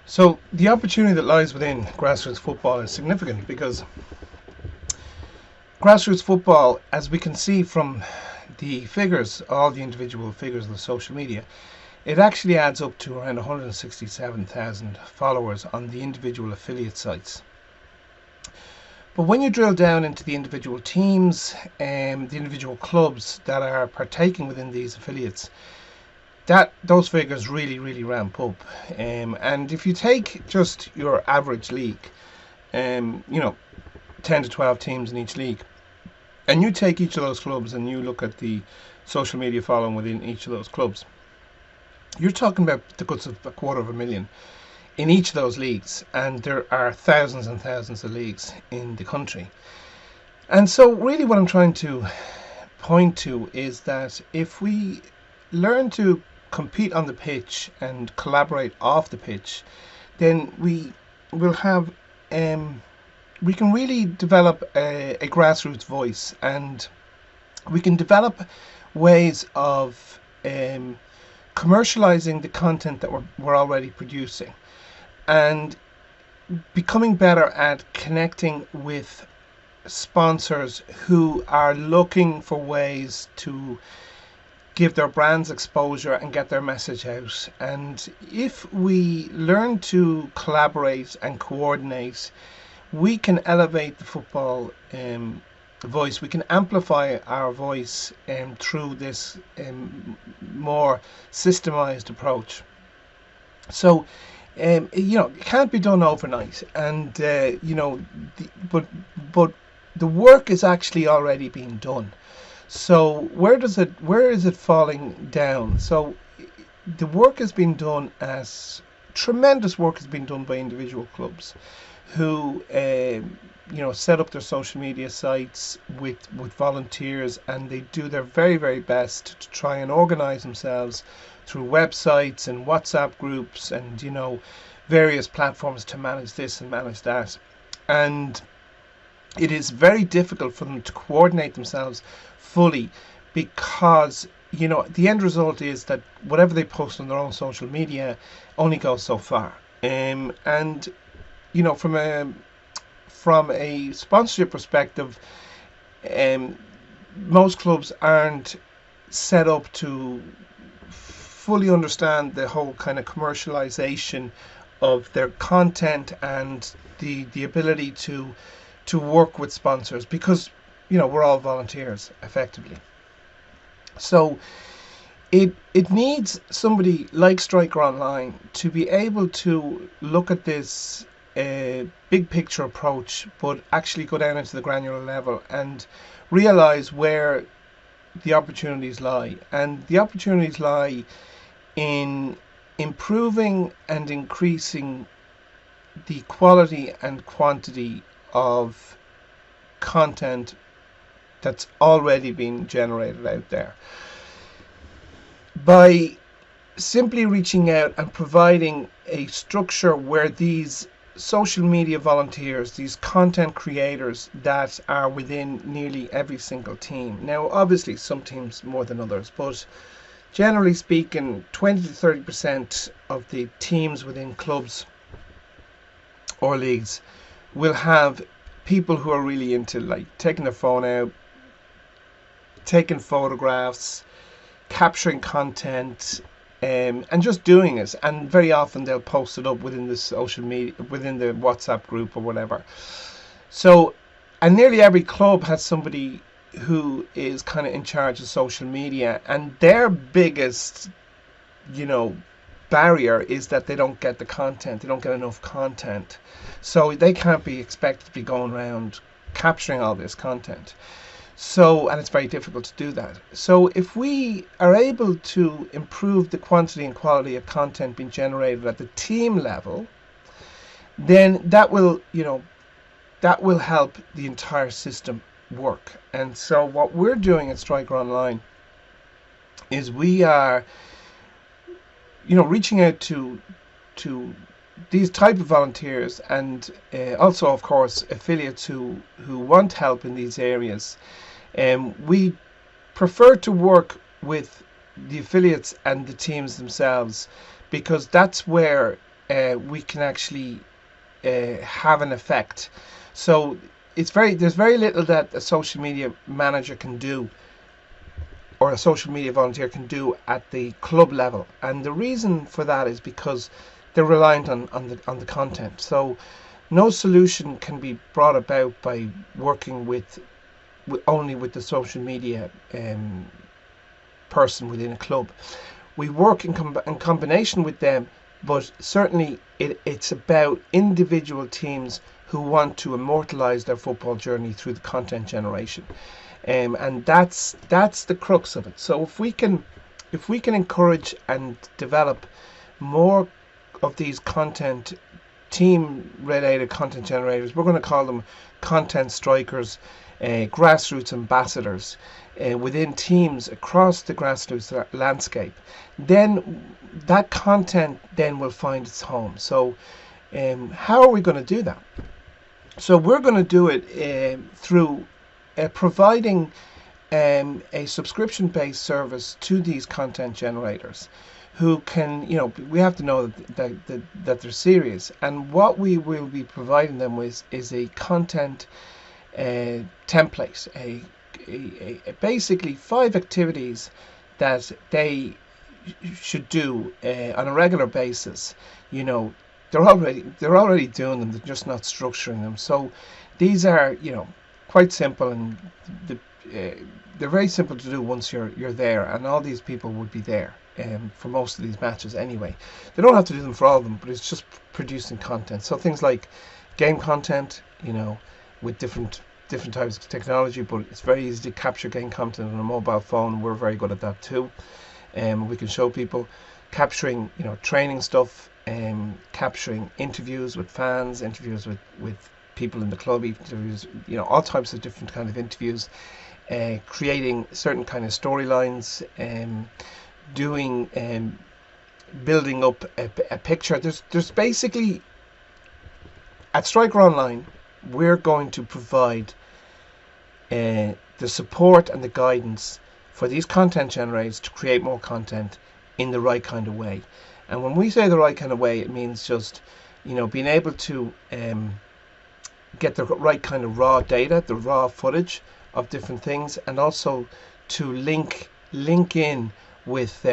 So the opportunity that lies within grassroots football is significant because grassroots football, as we can see from the figures, all the individual figures of the social media, it actually adds up to around 167,000 followers on the individual affiliate sites. But when you drill down into the individual teams and the individual clubs that are partaking within these affiliates, that those figures really ramp up. And if you take just your average league, 10 to 12 teams in each league, and you take each of those clubs and you look at the social media following within each of those clubs, you're talking about the guts of 250,000 in each of those leagues, and there are thousands and thousands of leagues in the country. And so really what I'm trying to point to is that if we learn to compete on the pitch and collaborate off the pitch, then we will have we can really develop a grassroots voice, and we can develop ways of commercializing the content that we're already producing, and becoming better at connecting with sponsors who are looking for ways to give their brands exposure and get their message out. And if we learn to collaborate and coordinate, we can elevate the football voice. We can amplify our voice through this more systemized approach. So it can't be done overnight, and but the work is actually already being done. So where is it falling down? So the work has been done, as tremendous work has been done by individual clubs who set up their social media sites with volunteers, and they do their very best to try and organize themselves through websites and WhatsApp groups and various platforms to manage this and manage that. And it is very difficult for them to coordinate themselves fully, because the end result is that whatever they post on their own social media only goes so far. And from a sponsorship perspective, most clubs aren't set up to fully understand the whole kind of commercialization of their content and the ability to work with sponsors, because we're all volunteers effectively. So it needs somebody like Striker Online to be able to look at this big picture approach, but actually go down into the granular level and realize where the opportunities lie. And the opportunities lie in improving and increasing the quality and quantity of content that's already been generated out there, by simply reaching out and providing a structure where these social media volunteers, these content creators that are within nearly every single team. Now obviously some teams more than others, but generally speaking 20 to 30% of the teams within clubs or leagues will have people who are really into taking their phone out, taking photographs, capturing content, and just doing it. And very often they'll post it up within the social media, within the WhatsApp group or whatever. So, and nearly every club has somebody who is kind of in charge of social media, and their biggest, barrier is that they don't get the content. They don't get enough content. So they can't be expected to be going around capturing all this content. So, and it's very difficult to do that. So if we are able to improve the quantity and quality of content being generated at the team level, then that will help the entire system work. And so what we're doing at Striker Online is we are reaching out to these type of volunteers, and also of course affiliates who want help in these areas. We prefer to work with the affiliates and the teams themselves, because that's where we can actually have an effect. So there's very little that a social media manager can do, or a social media volunteer can do at the club level. And the reason for that is because they're reliant on the content. So no solution can be brought about by working only with the social media person within a club. We work in combination with them, but certainly it's about individual teams who want to immortalise their football journey through the content generation. And that's the crux of it. So if we can encourage and develop more of these team related content generators, we're going to call them content strikers, grassroots ambassadors, within teams across the grassroots landscape, then that content then will find its home. So how are we going to do that? So we're going to do it through providing a subscription-based service to these content generators, who can, we have to know that they're serious. And what we will be providing them with is a content template, a basically 5 activities that they should do on a regular basis. They're already doing them. They're just not structuring them. So these are quite simple, and they're very simple to do once you're there, and all these people would be there for most of these matches anyway. They don't have to do them for all of them, but it's just producing content. So things like game content, with different types of technology, but it's very easy to capture game content on a mobile phone. We're very good at that too. We can show people capturing, training stuff, capturing interviews with fans, interviews with people in the club, interviews, all types of different kind of interviews, creating certain kind of storylines, building up a picture. There's basically, at Striker Online, we're going to provide the support and the guidance for these content generators to create more content in the right kind of way. And when we say the right kind of way, it means just being able to get the right kind of raw data, the raw footage of different things, and also to link in with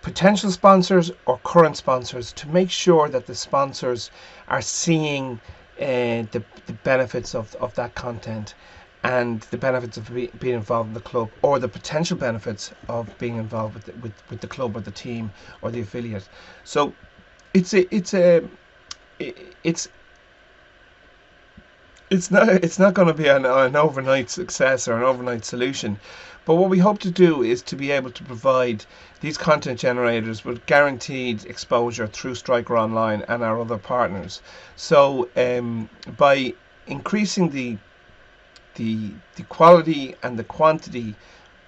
potential sponsors or current sponsors, to make sure that the sponsors are seeing the benefits of that content, and the benefits of being involved in the club, or the potential benefits of being involved with the club or the team or the affiliate. So it's not going to be an overnight success or an overnight solution, but what we hope to do is to be able to provide these content generators with guaranteed exposure through Striker Online and our other partners. So by increasing the quality and the quantity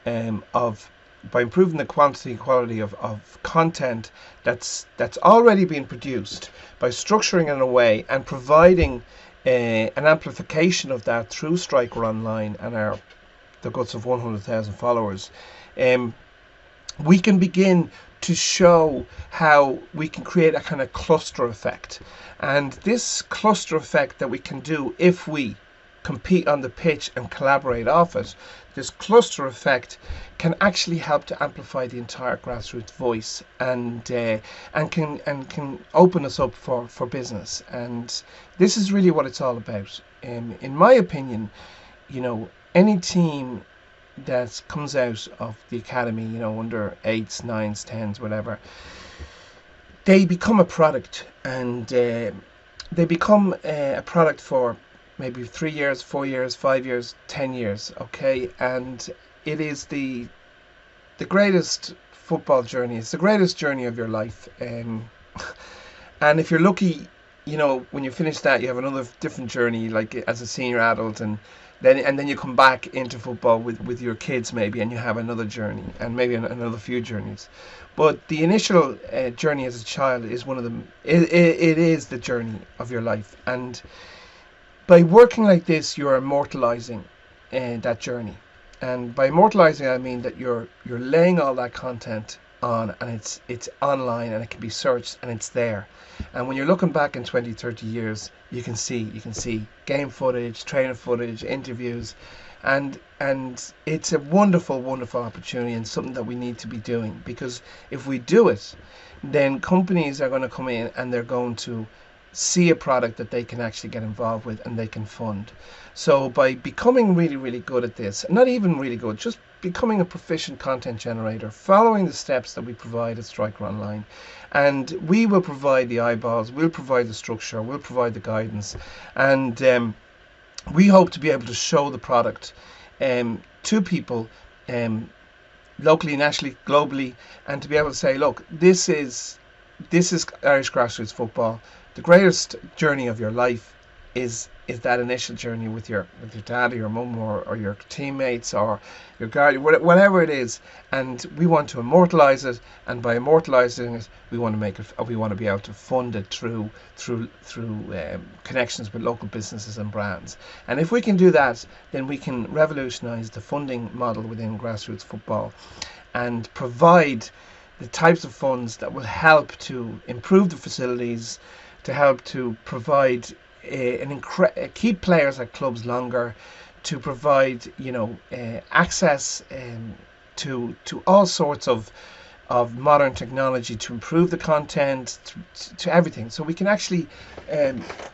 by improving the quantity and quality of content that's already been produced, by structuring it in a way and providing an amplification of that through Striker Online and the guts of 100,000 followers, we can begin to show how we can create a kind of cluster effect. And this cluster effect that we can do if we compete on the pitch and collaborate off it, this cluster effect can actually help to amplify the entire grassroots voice, and can open us up for business. And this is really what it's all about. In my opinion, any team that comes out of the academy, under 8s, 9s, 10s, whatever, they become a product, and they become a product for maybe 3 years, 4 years, 5 years, 10 years, okay? And it is the greatest football journey. It's the greatest journey of your life. And if you're lucky, when you finish that, you have another different journey, like as a senior adult, and then you come back into football with your kids maybe, and you have another journey, and maybe another few journeys. But the initial journey as a child is one of them. It is the journey of your life, and by working like this, you're immortalizing that journey. And by immortalizing, I mean that you're laying all that content on, and it's online, and it can be searched, and it's there. And when you're looking back in 20, 30 years, you can see game footage, trainer footage, interviews, and it's a wonderful, wonderful opportunity, and something that we need to be doing, because if we do it, then companies are going to come in and they're going to see a product that they can actually get involved with and they can fund. So by becoming really, really good at this, not even really good, just becoming a proficient content generator, following the steps that we provide at Striker Online, and we will provide the eyeballs, we'll provide the structure, we'll provide the guidance, and we hope to be able to show the product to people locally, nationally, globally, and to be able to say, look, this is Irish grassroots football. The greatest journey of your life is that initial journey with your dad or your mum or your teammates or your guardian, whatever it is, and we want to immortalize it. And by immortalizing it, we want to make it. We want to be able to fund it through connections with local businesses and brands. And if we can do that, then we can revolutionize the funding model within grassroots football, and provide the types of funds that will help to improve the facilities, to help to provide keep players at clubs longer, to provide access to all sorts of modern technology, to improve the content, to everything. So we can actually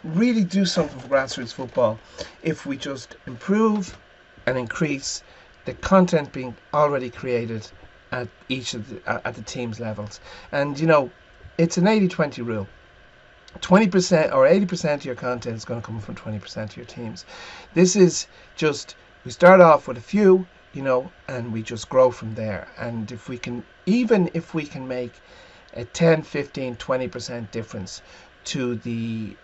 really do something for grassroots football if we just improve and increase the content being already created at each of the teams levels. And it's an 80-20 rule. 20% or 80% of your content is going to come from 20% of your teams. This is just, we start off with a few, and we just grow from there. And if we can make a 10, 15, 20% difference to the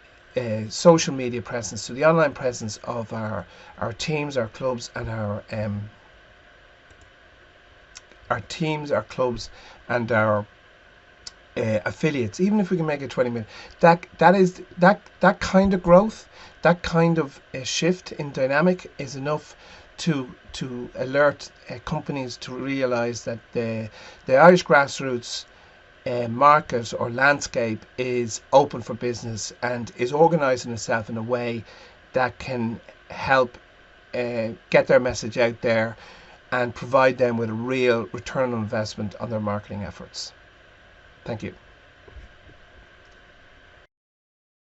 social media presence, to the online presence of our teams, our clubs, and our teams, our clubs, and our affiliates, even if we can make it 20 million, that kind of growth, that kind of shift in dynamic is enough to alert companies to realize that the Irish grassroots market or landscape is open for business and is organising itself in a way that can help get their message out there and provide them with a real return on investment on their marketing efforts. Thank you.